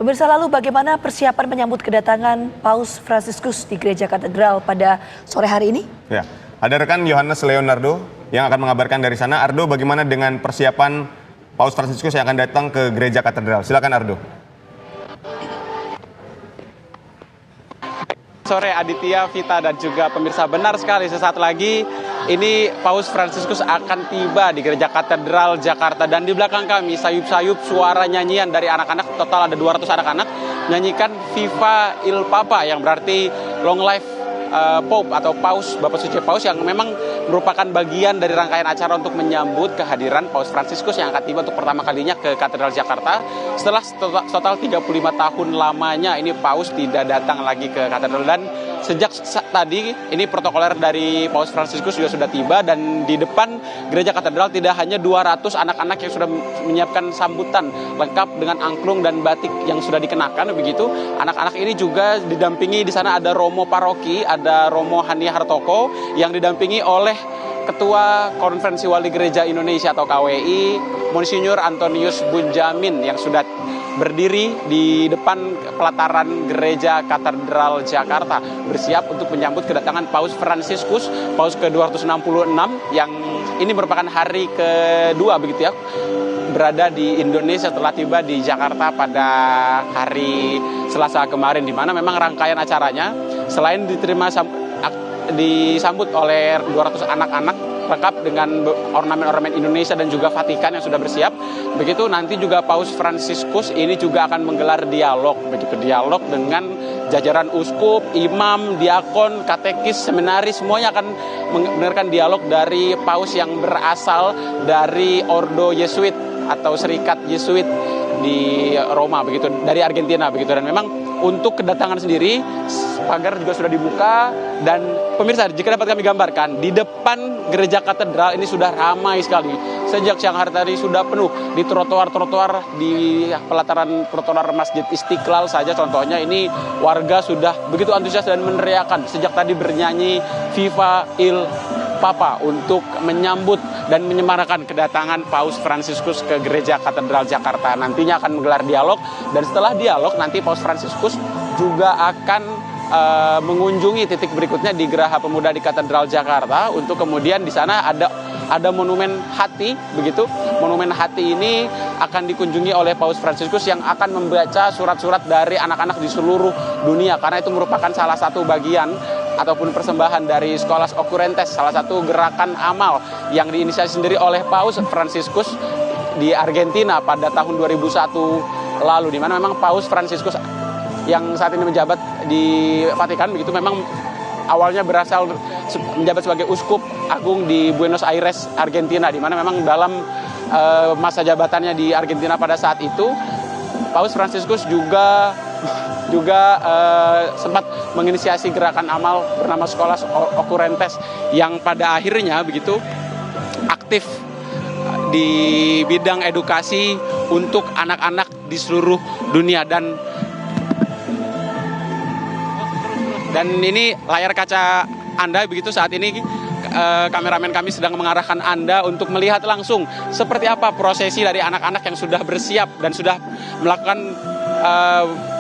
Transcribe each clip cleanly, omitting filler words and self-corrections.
Pemirsa, lalu bagaimana persiapan menyambut kedatangan Paus Fransiskus di Gereja Katedral pada sore hari ini? Ya, ada rekan Yohanes Leonardo yang akan mengabarkan dari sana. Ardo, bagaimana dengan persiapan Paus Fransiskus yang akan datang ke Gereja Katedral? Silakan Ardo. Sore Aditya, Vita, dan juga pemirsa, benar sekali sesaat lagi ini Paus Fransiskus akan tiba di Gereja Katedral Jakarta, dan di belakang kami sayup-sayup suara nyanyian dari anak-anak, total ada 200 anak-anak nyanyikan Viva il Papa yang berarti long life Pope atau Paus, Bapak Suci Paus, yang memang merupakan bagian dari rangkaian acara untuk menyambut kehadiran Paus Fransiskus yang akan tiba untuk pertama kalinya ke Katedral Jakarta. Setelah total 35 tahun lamanya ini Paus tidak datang lagi ke Katedral, dan sejak tadi ini protokoler dari Paus Fransiskus juga sudah tiba, dan di depan Gereja Katedral tidak hanya 200 anak-anak yang sudah menyiapkan sambutan lengkap dengan angklung dan batik yang sudah dikenakan begitu. Anak-anak ini juga didampingi, di sana ada Romo Paroki, ada Romo Hani Hartoko yang didampingi oleh Ketua Konferensi Wali Gereja Indonesia atau KWI, Monsinyur Antonius Bunjamin, yang sudah berdiri di depan pelataran Gereja Katedral Jakarta bersiap untuk menyambut kedatangan Paus Fransiskus, Paus ke-266 yang ini merupakan hari kedua begitu ya berada di Indonesia setelah tiba di Jakarta pada hari Selasa kemarin, di mana memang rangkaian acaranya selain disambut oleh 200 anak-anak lengkap dengan ornamen-ornamen Indonesia dan juga Vatikan yang sudah bersiap. Begitu nanti juga Paus Fransiskus ini juga akan menggelar dialog, begitu dialog dengan jajaran uskup, imam, diakon, katekis, seminaris, semuanya akan mendengarkan dialog dari Paus yang berasal dari Ordo Yesuit atau Serikat Yesuit di Roma begitu, dari Argentina begitu. Dan memang untuk kedatangan sendiri pagar juga sudah dibuka, dan pemirsa, jika dapat kami gambarkan, di depan Gereja Katedral ini sudah ramai sekali. Sejak siang hari tadi sudah penuh di trotoar-trotoar, di pelataran trotoar Masjid Istiqlal saja contohnya, ini warga sudah begitu antusias dan meneriakan sejak tadi bernyanyi Viva il Papa untuk menyambut dan menyemarakan kedatangan Paus Fransiskus ke Gereja Katedral Jakarta. Nantinya akan menggelar dialog, dan setelah dialog nanti Paus Fransiskus juga akan mengunjungi titik berikutnya di Geraha Pemuda di Katedral Jakarta, untuk kemudian di sana ada monumen hati begitu. Monumen hati ini akan dikunjungi oleh Paus Fransiskus yang akan membaca surat-surat dari anak-anak di seluruh dunia, karena itu merupakan salah satu bagian ataupun persembahan dari Scholas Occurrentes, salah satu gerakan amal yang diinisiasi sendiri oleh Paus Fransiskus di Argentina pada tahun 2001 lalu, di mana memang Paus Fransiskus yang saat ini menjabat di Vatikan begitu memang awalnya berasal menjabat sebagai uskup agung di Buenos Aires, Argentina, di mana memang dalam masa jabatannya di Argentina pada saat itu Paus Fransiskus juga sempat menginisiasi gerakan amal bernama Scholas Occurrentes yang pada akhirnya begitu aktif di bidang edukasi untuk anak-anak di seluruh dunia. Dan ini layar kaca Anda begitu saat ini kameramen kami sedang mengarahkan Anda untuk melihat langsung seperti apa prosesi dari anak-anak yang sudah bersiap dan sudah melakukan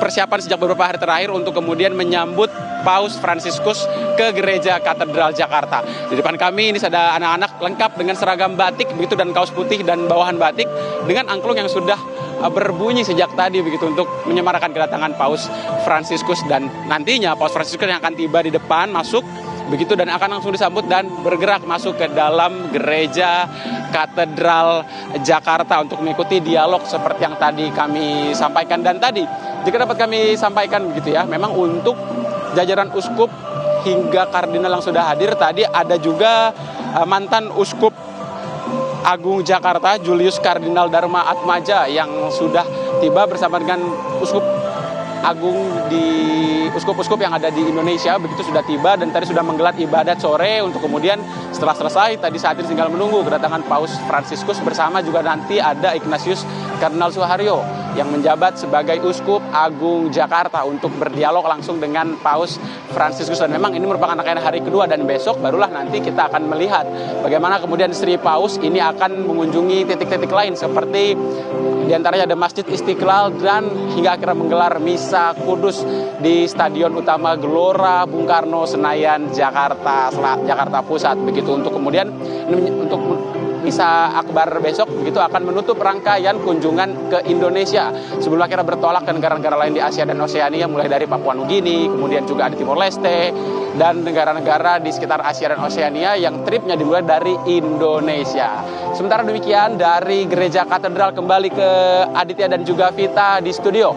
persiapan sejak beberapa hari terakhir untuk kemudian menyambut Paus Fransiskus ke Gereja Katedral Jakarta. Di depan kami ini ada anak-anak lengkap dengan seragam batik begitu dan kaos putih dan bawahan batik dengan angklung yang sudah berbunyi sejak tadi begitu untuk menyemarakan kedatangan Paus Fransiskus. Dan nantinya Paus Fransiskus yang akan tiba di depan masuk begitu dan akan langsung disambut dan bergerak masuk ke dalam Gereja Katedral Jakarta untuk mengikuti dialog seperti yang tadi kami sampaikan. Dan tadi jika dapat kami sampaikan begitu ya, memang untuk jajaran uskup hingga kardinal yang sudah hadir, tadi ada juga mantan uskup Agung Jakarta Julius Kardinal Dharma Atmaja yang sudah tiba bersama dengan uskup agung di uskup-uskup yang ada di Indonesia begitu sudah tiba, dan tadi sudah menggelar ibadat sore untuk kemudian setelah selesai tadi saat ini tinggal menunggu kedatangan Paus Fransiskus bersama juga nanti ada Ignatius Kardinal Suharyo yang menjabat sebagai Uskup Agung Jakarta untuk berdialog langsung dengan Paus Fransiskus. Dan memang ini merupakan rangkaian hari kedua dan besok barulah nanti kita akan melihat bagaimana kemudian Sri Paus ini akan mengunjungi titik-titik lain seperti diantaranya ada Masjid Istiqlal dan hingga akhirnya menggelar Misa Kudus di Stadion Utama Gelora Bung Karno Senayan Jakarta Pusat. Begitu untuk kemudian untuk Misa Akbar besok begitu akan menutup rangkaian kunjungan ke Indonesia sebelum akhirnya bertolak ke negara-negara lain di Asia dan Oseania, mulai dari Papua Nugini, kemudian juga ada Timor Leste dan negara-negara di sekitar Asia dan Oseania yang tripnya dimulai dari Indonesia. Sementara demikian dari Gereja Katedral kembali ke Aditya dan juga Vita di studio.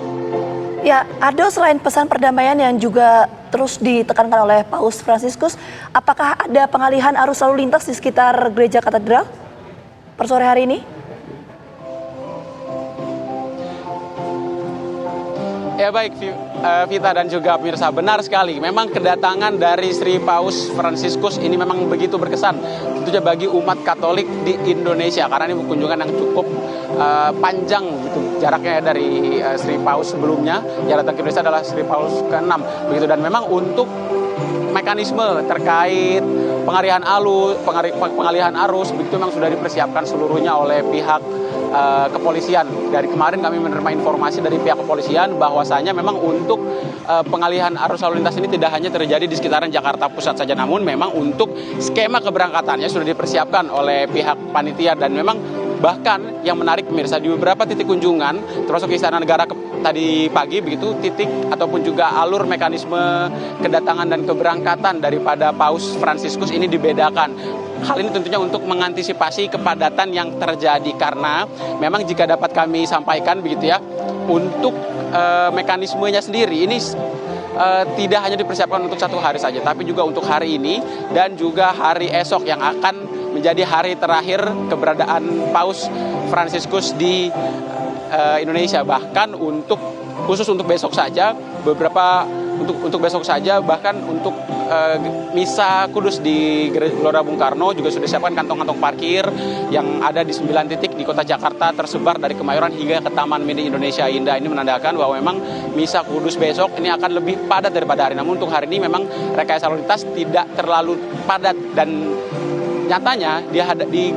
Ya, Ado, selain pesan perdamaian yang juga terus ditekankan oleh Paus Fransiskus, apakah ada pengalihan arus lalu lintas di sekitar Gereja Katedral per sore hari ini? Ya baik, Vita dan juga pemirsa, benar sekali. Memang kedatangan dari Sri Paus Fransiskus ini memang begitu berkesan tentunya bagi umat Katolik di Indonesia, karena ini kunjungan yang cukup panjang gitu jaraknya dari Sri Paus sebelumnya. Yang datang ke Indonesia adalah Sri Paus ke-6 begitu, dan memang untuk mekanisme terkait pengalihan arus begitu memang sudah dipersiapkan seluruhnya oleh pihak kepolisian. Dari kemarin kami menerima informasi dari pihak kepolisian bahwasanya memang untuk pengalihan arus lalu lintas ini tidak hanya terjadi di sekitaran Jakarta Pusat saja, namun memang untuk skema keberangkatannya sudah dipersiapkan oleh pihak panitia. Dan memang bahkan yang menarik pemirsa, di beberapa titik kunjungan termasuk Istana Negara tadi pagi begitu, titik ataupun juga alur mekanisme kedatangan dan keberangkatan daripada Paus Fransiskus ini dibedakan. Hal ini tentunya untuk mengantisipasi kepadatan yang terjadi, karena memang jika dapat kami sampaikan begitu ya, untuk mekanismenya sendiri ini tidak hanya dipersiapkan untuk satu hari saja, tapi juga untuk hari ini dan juga hari esok yang akan menjadi hari terakhir keberadaan Paus Fransiskus di Indonesia. Bahkan khusus untuk besok saja, untuk besok saja bahkan untuk Misa Kudus di Gelora Bung Karno juga sudah disiapkan kantong-kantong parkir yang ada di 9 titik di kota Jakarta, tersebar dari Kemayoran hingga ke Taman Mini Indonesia Indah. Ini menandakan bahwa memang Misa Kudus besok ini akan lebih padat daripada hari. Namun untuk hari ini memang rekayasa lalu lintas tidak terlalu padat, dan nyatanya di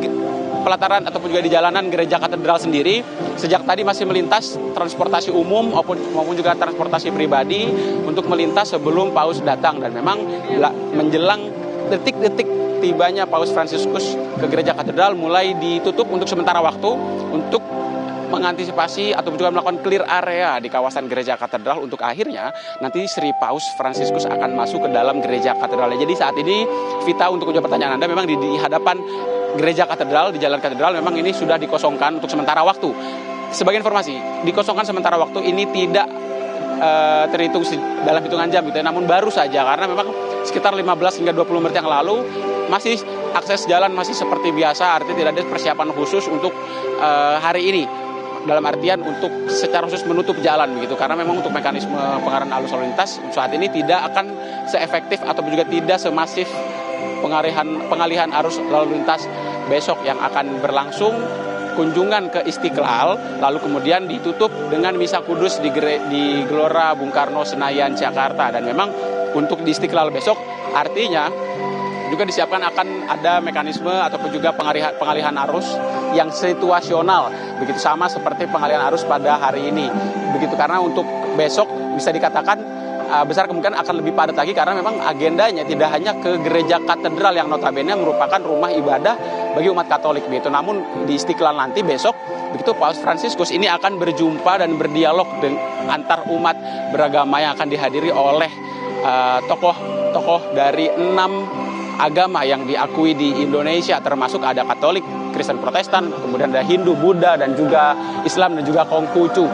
pelataran ataupun juga di jalanan Gereja Katedral sendiri sejak tadi masih melintas transportasi umum maupun juga transportasi pribadi untuk melintas sebelum Paus datang. Dan memang menjelang detik-detik tibanya Paus Fransiskus ke Gereja Katedral mulai ditutup untuk sementara waktu untuk mengantisipasi ataupun juga melakukan clear area di kawasan Gereja Katedral untuk akhirnya nanti Sri Paus Fransiskus akan masuk ke dalam Gereja Katedral. Jadi saat ini Vita, untuk menjawab pertanyaan Anda, memang di hadapan Gereja Katedral, di Jalan Katedral memang ini sudah dikosongkan untuk sementara waktu. Sebagai informasi, dikosongkan sementara waktu ini tidak terhitung dalam hitungan jam gitu ya, namun baru saja karena memang sekitar 15 hingga 20 menit yang lalu masih akses jalan masih seperti biasa, artinya tidak ada persiapan khusus untuk hari ini. Dalam artian untuk secara khusus menutup jalan begitu, karena memang untuk mekanisme pengalihan arus lalu lintas saat ini tidak akan seefektif ataupun juga tidak semasif pengalihan arus lalu lintas besok yang akan berlangsung kunjungan ke Istiqlal lalu kemudian ditutup dengan Misa Kudus di Gelora Bung Karno Senayan Jakarta. Dan memang untuk di Istiqlal besok artinya juga disiapkan akan ada mekanisme ataupun juga pengalihan arus yang situasional begitu, sama seperti pengalihan arus pada hari ini begitu, karena untuk besok bisa dikatakan besar kemungkinan akan lebih padat lagi karena memang agendanya tidak hanya ke Gereja Katedral yang notabene merupakan rumah ibadah bagi umat Katolik begitu, namun di Istiqlal nanti besok begitu Paus Fransiskus ini akan berjumpa dan berdialog antar umat beragama yang akan dihadiri oleh tokoh-tokoh dari 6 agama yang diakui di Indonesia, termasuk ada Katolik, Kristen Protestan, kemudian ada Hindu, Buddha, dan juga Islam, dan juga Konghucu.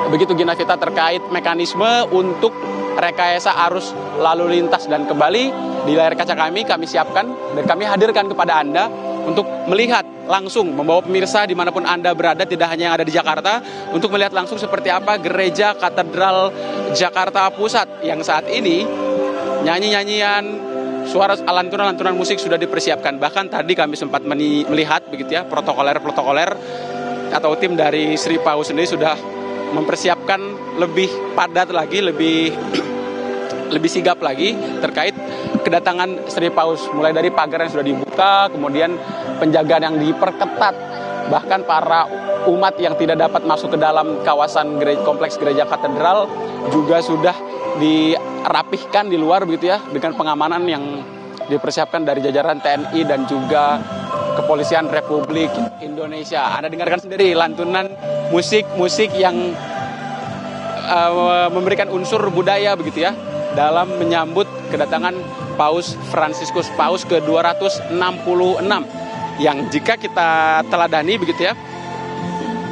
Begitu Gina Vita terkait mekanisme untuk rekayasa arus lalu lintas. Dan kembali di layar kaca kami siapkan dan kami hadirkan kepada Anda untuk melihat langsung, membawa pemirsa dimanapun Anda berada, tidak hanya yang ada di Jakarta, untuk melihat langsung seperti apa Gereja Katedral Jakarta Pusat yang saat ini nyanyi-nyanyian, suara lantunan musik sudah dipersiapkan. Bahkan tadi kami sempat melihat begitu ya protokoler atau tim dari Sri Paus sendiri sudah mempersiapkan lebih padat lagi, lebih sigap lagi terkait kedatangan Sri Paus, mulai dari pagar yang sudah dibuka, kemudian penjagaan yang diperketat, bahkan para umat yang tidak dapat masuk ke dalam kawasan kompleks gereja katedral juga sudah dirapihkan di luar begitu ya, dengan pengamanan yang dipersiapkan dari jajaran TNI dan juga Kepolisian Republik Indonesia. Anda dengarkan sendiri lantunan musik yang memberikan unsur budaya begitu ya, dalam menyambut kedatangan Paus Fransiskus, Paus ke-266, yang jika kita teladani begitu ya,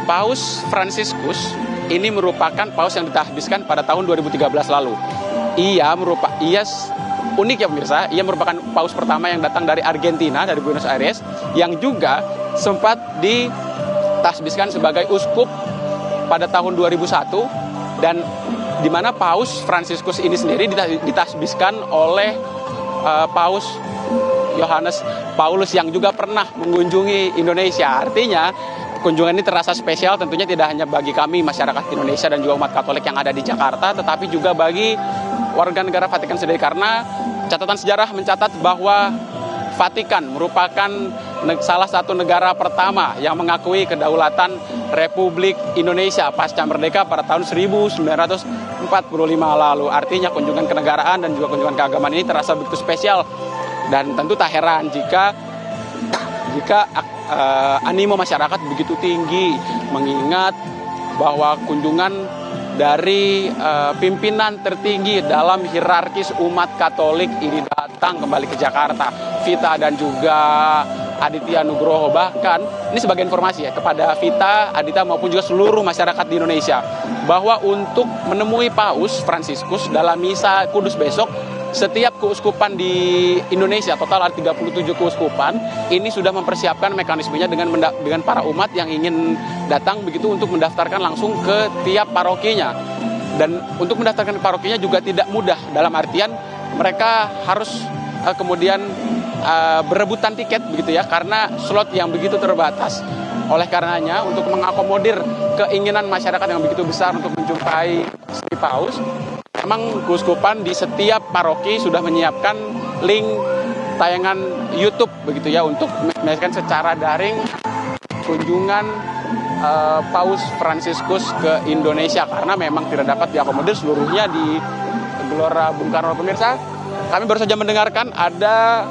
Paus Fransiskus ini merupakan paus yang ditahbiskan pada tahun 2013 lalu. Ia unik ya pemirsa, ia merupakan paus pertama yang datang dari Argentina, dari Buenos Aires, yang juga sempat ditahbiskan sebagai uskup pada tahun 2001, dan di mana Paus Fransiskus ini sendiri ditahbiskan oleh Paus Yohanes Paulus yang juga pernah mengunjungi Indonesia. Artinya kunjungan ini terasa spesial tentunya tidak hanya bagi kami masyarakat Indonesia dan juga umat Katolik yang ada di Jakarta, tetapi juga bagi warga negara Vatikan sendiri, karena catatan sejarah mencatat bahwa Vatikan merupakan salah satu negara pertama yang mengakui kedaulatan Republik Indonesia pasca merdeka pada tahun 1945 lalu. Artinya kunjungan kenegaraan dan juga kunjungan keagamaan ini terasa begitu spesial, dan tentu tak heran jika animo masyarakat begitu tinggi, mengingat bahwa kunjungan dari pimpinan tertinggi dalam hierarkis umat Katolik ini datang kembali ke Jakarta. Vita dan juga Aditya Nugroho, bahkan ini sebagai informasi ya kepada Vita, Aditya maupun juga seluruh masyarakat di Indonesia, bahwa untuk menemui Paus Fransiskus dalam misa Kudus besok, setiap keuskupan di Indonesia, total ada 37 keuskupan, ini sudah mempersiapkan mekanismenya dengan para umat yang ingin datang begitu untuk mendaftarkan langsung ke tiap parokinya. Dan untuk mendaftarkan parokinya juga tidak mudah, dalam artian mereka harus kemudian berebutan tiket begitu ya, karena slot yang begitu terbatas. Oleh karenanya, untuk mengakomodir keinginan masyarakat yang begitu besar untuk menjumpai Sri Paus, memang keuskupan di setiap paroki sudah menyiapkan link tayangan YouTube begitu ya, untuk menyaksikan secara daring kunjungan Paus Fransiskus ke Indonesia, karena memang tidak dapat diakomodir seluruhnya di Gelora Bung Karno. Pemirsa, kami baru saja mendengarkan ada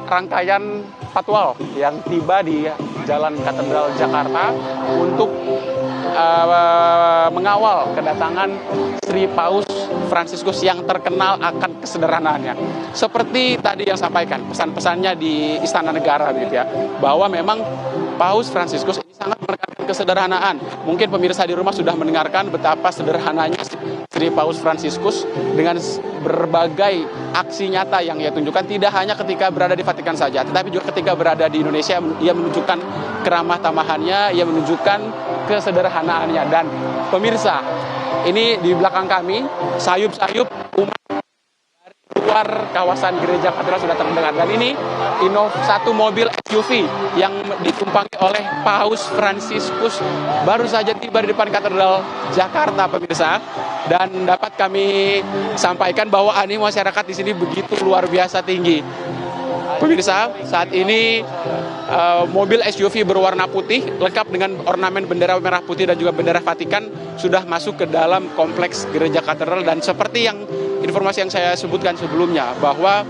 rangkaian patwal yang tiba di Jalan Katedral Jakarta untuk mengawal kedatangan Sri Paus Fransiskus yang terkenal akan kesederhanaannya. Seperti tadi yang sampaikan pesan-pesannya di Istana Negara gitu ya, bahwa memang Paus Fransiskus ini sangat menekankan kesederhanaan. Mungkin pemirsa di rumah sudah mendengarkan betapa sederhananya Sri Paus Fransiskus dengan berbagai aksi nyata yang ia tunjukkan, tidak hanya ketika berada di Vatikan saja, tetapi juga ketika berada di Indonesia. Ia menunjukkan keramah tamahannya, ia menunjukkan kesederhanaannya. Dan pemirsa, ini di belakang kami sayup-sayup umat dari luar kawasan gereja katedral sudah terdengar. Dan ini satu mobil SUV yang ditumpangi oleh Paus Fransiskus baru saja tiba di depan katedral Jakarta, pemirsa. Dan dapat kami sampaikan bahwa animo masyarakat di sini begitu luar biasa tinggi. Pemirsa, saat ini mobil SUV berwarna putih lengkap dengan ornamen bendera merah putih dan juga bendera Vatikan sudah masuk ke dalam kompleks gereja katedral. Dan seperti yang informasi yang saya sebutkan sebelumnya, bahwa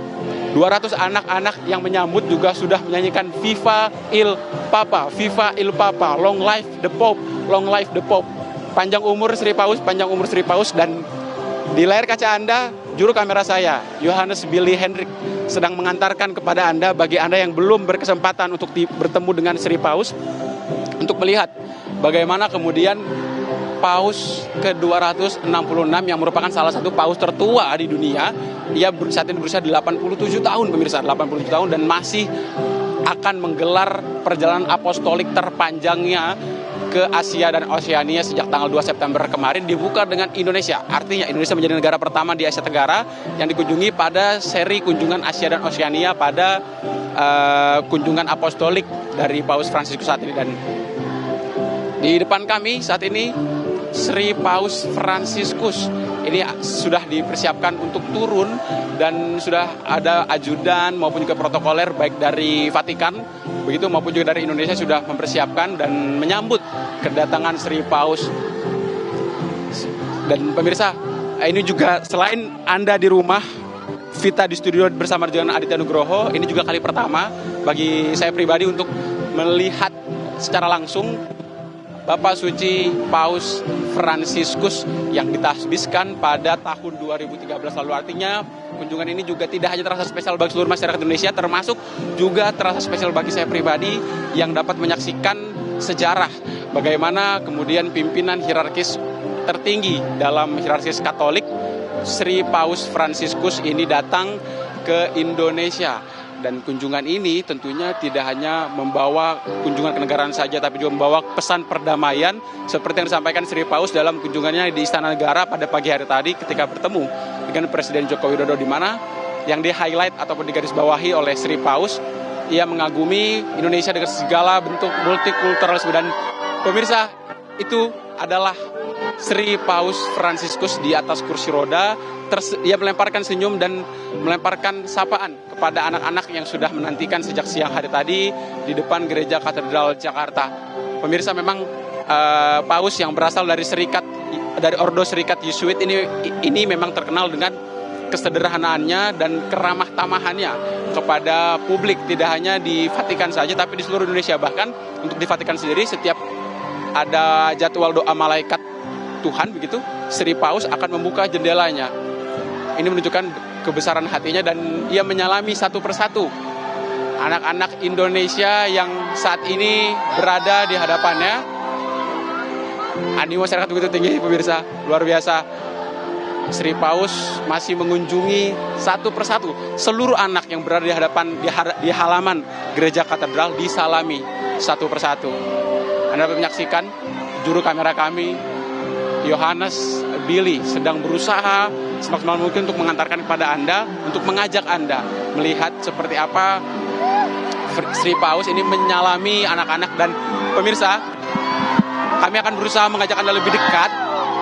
200 anak-anak yang menyambut juga sudah menyanyikan Viva il Papa, Viva il Papa, Long Life the Pope, Long Life the Pope. Panjang umur Sri Paus, panjang umur Sri Paus. Dan di layar kaca Anda, juru kamera saya, Yohanes Billy Hendrik, sedang mengantarkan kepada Anda, bagi Anda yang belum berkesempatan untuk bertemu dengan Sri Paus, untuk melihat bagaimana kemudian Paus ke-266 yang merupakan salah satu paus tertua di dunia. Ia saat ini berusia 87 tahun, pemirsa, 87 tahun, dan masih akan menggelar perjalanan apostolik terpanjangnya ke Asia dan Oseania sejak tanggal 2 September kemarin, dibuka dengan Indonesia. Artinya Indonesia menjadi negara pertama di Asia Tenggara yang dikunjungi pada seri kunjungan Asia dan Oseania pada kunjungan apostolik dari Paus Fransiskus saat ini. Dan Di depan kami saat ini Sri Paus Fransiskus ini sudah dipersiapkan untuk turun dan sudah ada ajudan maupun juga protokoler baik dari Vatikan begitu maupun juga dari Indonesia sudah mempersiapkan dan menyambut kedatangan Sri Paus. Dan pemirsa, ini juga selain Anda di rumah, Vita di studio bersama dengan Aditya Nugroho, ini juga kali pertama bagi saya pribadi untuk melihat secara langsung Bapak Suci Paus Fransiskus yang ditasbiskan pada tahun 2013 lalu. Artinya kunjungan ini juga tidak hanya terasa spesial bagi seluruh masyarakat Indonesia, termasuk juga terasa spesial bagi saya pribadi yang dapat menyaksikan sejarah bagaimana kemudian pimpinan hierarkis tertinggi dalam hierarkis Katolik Sri Paus Fransiskus ini datang ke Indonesia. Dan kunjungan ini tentunya tidak hanya membawa kunjungan kenegaraan saja, tapi juga membawa pesan perdamaian seperti yang disampaikan Sri Paus dalam kunjungannya di Istana Negara pada pagi hari tadi ketika bertemu dengan Presiden Joko Widodo, di mana yang di-highlight ataupun digarisbawahi oleh Sri Paus, ia mengagumi Indonesia dengan segala bentuk multikulturalisme. Dan pemirsa, itu adalah Sri Paus Fransiskus di atas kursi roda. Ia melemparkan senyum dan melemparkan sapaan kepada anak-anak yang sudah menantikan sejak siang hari tadi di depan Gereja Katedral Jakarta. Pemirsa, memang Paus yang berasal dari Ordo Serikat Yesuit ini memang terkenal dengan kesederhanaannya dan keramah tamahannya kepada publik, tidak hanya di Vatikan saja tapi di seluruh Indonesia. Bahkan untuk di Vatikan sendiri, setiap ada jadwal doa malaikat Tuhan begitu, Sri Paus akan membuka jendelanya. Ini menunjukkan kebesaran hatinya dan ia menyalami satu persatu anak-anak Indonesia yang saat ini berada di hadapannya. Animo masyarakat begitu tinggi, pemirsa, luar biasa. Sri Paus masih mengunjungi satu persatu seluruh anak yang berada di hadapan di halaman Gereja Katedral, disalami satu persatu. Anda dapat menyaksikan juru kamera kami Yohanes Billy sedang berusaha semaksimal mungkin untuk mengantarkan kepada Anda, untuk mengajak Anda melihat seperti apa Sri Paus ini menyalami anak-anak. Dan pemirsa, kami akan berusaha mengajak Anda lebih dekat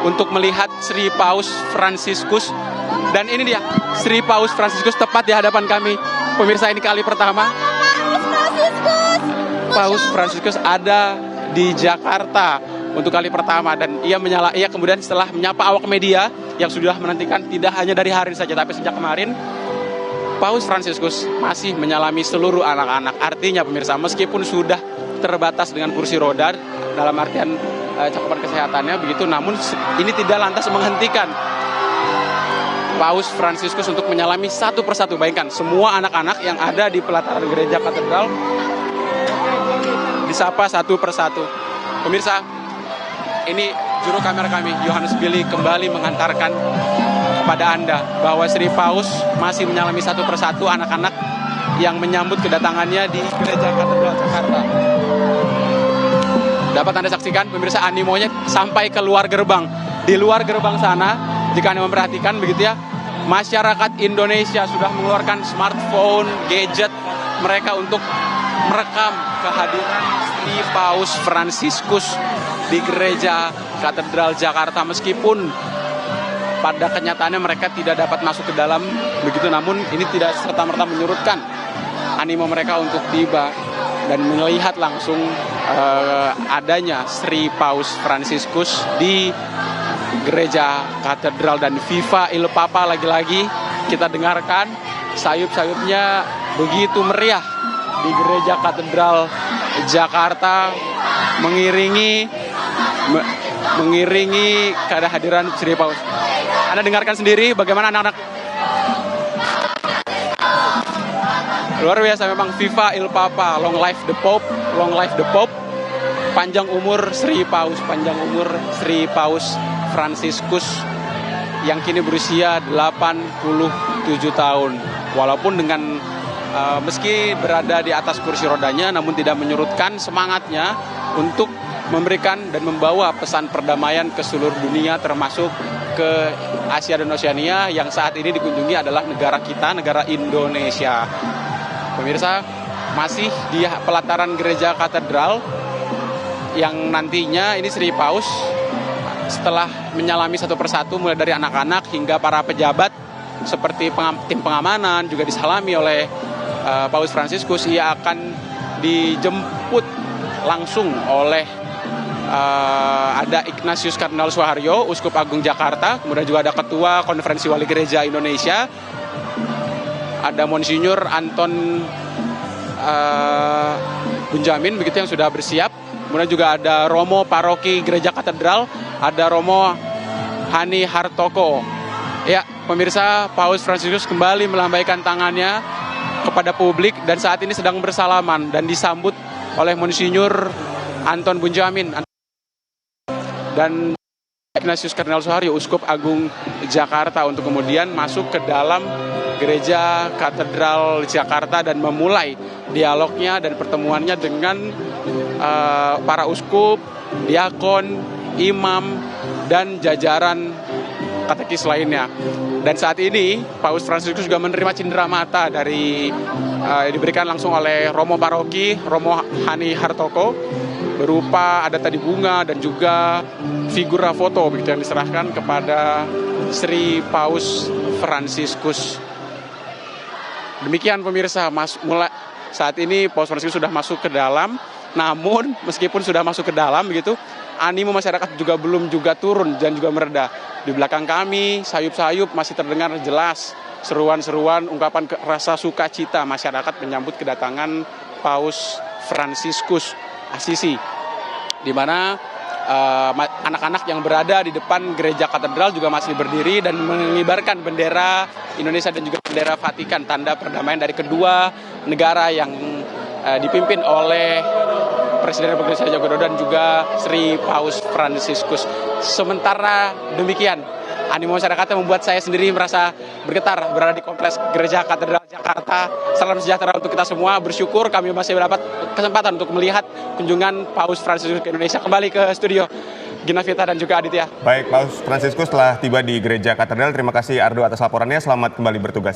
untuk melihat Sri Paus Fransiskus. Dan ini dia, Sri Paus Fransiskus tepat di hadapan kami. Pemirsa, ini kali pertama Paus Fransiskus ada di Jakarta untuk kali pertama, dan ia kemudian setelah menyapa awak media yang sudah menantikan tidak hanya dari hari ini saja tapi sejak kemarin, Paus Fransiskus masih menyalami seluruh anak-anak. Artinya pemirsa, meskipun sudah terbatas dengan kursi roda dalam artian cakupan kesehatannya begitu, namun ini tidak lantas menghentikan Paus Fransiskus untuk menyalami satu persatu. Bayangkan, semua anak-anak yang ada di pelataran Gereja Katedral disapa satu persatu. Pemirsa, ini juru kamera kami Yohanes Billy kembali mengantarkan kepada Anda bahwa Sri Paus masih menyalami satu persatu anak-anak yang menyambut kedatangannya di Gereja Katedral Jakarta. Dapat Anda saksikan pemirsa, animonya sampai ke luar gerbang. Di luar gerbang sana, jika Anda memperhatikan begitu ya, masyarakat Indonesia sudah mengeluarkan smartphone, gadget mereka untuk merekam kehadiran Sri Paus Fransiskus di Gereja Katedral Jakarta. Meskipun pada kenyataannya mereka tidak dapat masuk ke dalam begitu, namun ini tidak serta-merta menyurutkan animo mereka untuk tiba dan melihat langsung adanya Sri Paus Fransiskus di Gereja Katedral. Dan Viva Il Papa, lagi-lagi kita dengarkan sayup-sayupnya begitu meriah di Gereja Katedral Jakarta mengiringi kehadiran Sri Paus. Anda dengarkan sendiri bagaimana anak-anak luar biasa memang. Viva Il Papa, long life the Pope, long life the Pope. Panjang umur Sri Paus, panjang umur Sri Paus Fransiskus yang kini berusia 87 tahun. Walaupun dengan meski berada di atas kursi rodanya, namun tidak menyurutkan semangatnya untuk memberikan dan membawa pesan perdamaian ke seluruh dunia, termasuk ke Asia dan Oseania yang saat ini dikunjungi adalah negara kita, negara Indonesia. Pemirsa, masih di pelataran Gereja Katedral yang nantinya ini Sri Paus setelah menyalami satu persatu mulai dari anak-anak hingga para pejabat seperti tim pengamanan juga disalami oleh Paus Fransiskus. Ia akan dijemput langsung oleh ada Ignatius Kardinal Suharyo, Uskup Agung Jakarta, kemudian juga ada Ketua Konferensi Wali Gereja Indonesia, ada Monsinyur Anton Bunjamin begitu yang sudah bersiap. Kemudian juga ada Romo Paroki Gereja Katedral, ada Romo Hani Hartoko. Ya, pemirsa, Paus Fransiskus kembali melambaikan tangannya kepada publik dan saat ini sedang bersalaman dan disambut oleh Monsinyur Anton Bunjamin dan Ignatius Kardinal Suharyo, Uskup Agung Jakarta, untuk kemudian masuk ke dalam Gereja Katedral Jakarta dan memulai dialognya dan pertemuannya dengan para uskup, diakon, imam, dan jajaran katekis lainnya. Dan saat ini Paus Fransiskus juga menerima cindera mata dari diberikan langsung oleh Romo Paroki, Romo Hani Hartoko, berupa ada tadi bunga dan juga figura foto begitu yang diserahkan kepada Sri Paus Fransiskus. Demikian pemirsa, mulai saat ini Paus Fransiskus sudah masuk ke dalam, namun meskipun sudah masuk ke dalam begitu, animo masyarakat juga belum juga turun dan juga mereda. Di belakang kami, sayup-sayup masih terdengar jelas seruan-seruan ungkapan rasa sukacita masyarakat menyambut kedatangan Paus Fransiskus Asisi, di mana anak-anak yang berada di depan gereja katedral juga masih berdiri dan mengibarkan bendera Indonesia dan juga bendera Vatikan, tanda perdamaian dari kedua negara yang dipimpin oleh Presiden Republik Indonesia Joko Widodo dan juga Sri Paus Fransiskus. Sementara demikian, animo masyarakat yang membuat saya sendiri merasa bergetar berada di kompleks Gereja Katedral Jakarta. Salam sejahtera untuk kita semua. Bersyukur kami masih mendapat kesempatan untuk melihat kunjungan Paus Fransiskus ke Indonesia. Kembali ke studio, Gina Vita dan juga Aditya. Baik, Paus Fransiskus telah tiba di Gereja Katedral. Terima kasih Ardo atas laporannya. Selamat kembali bertugas.